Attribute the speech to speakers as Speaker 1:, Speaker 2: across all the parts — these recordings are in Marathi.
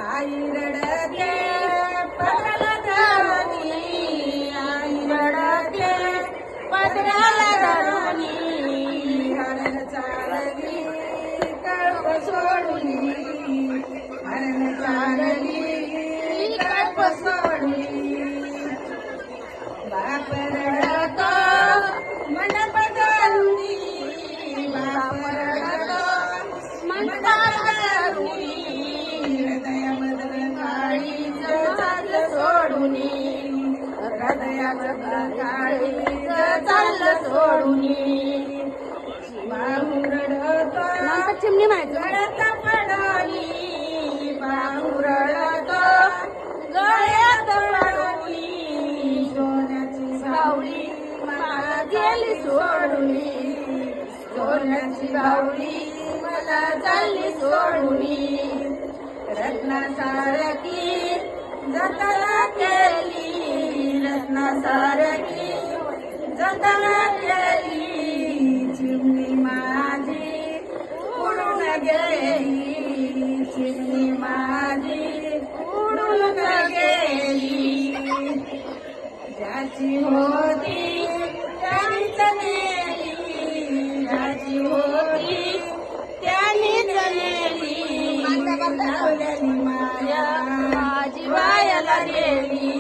Speaker 1: आई रडते पदराला धरुनी, आई रडते पदराला धरुनी, हरण चालली कळप सोडुनी, हरण चालली कळप सोडुनी. बाप रडतो मंडप धरुनी, बाप रडतो मंडप धरुनी, हृदयामधलं काळीज चाललं सोडुनी, हृदयामधलं काळीज चाललं सोडुनी. बाहू रडतो चिमणी रडत पडोनी, बाहू रडतो गळ्यात पडोनी, सोन्याची बावडी मला गेली सोडुनी, सोन्याची बावडी मला चालली सोडुनी. रत्नासारखी जतन केली, रत्नासारखी जतन केली, चिमणी माझी उडून गेली, चिमणी माझी उडून गेली. ज्याची होती त्यानीच नेली, ज्याची होती त्यानीच नेली, लावलेली माया माझी वायाला गेली,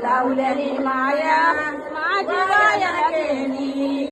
Speaker 1: लावलेली माया माझी वायाला गेली.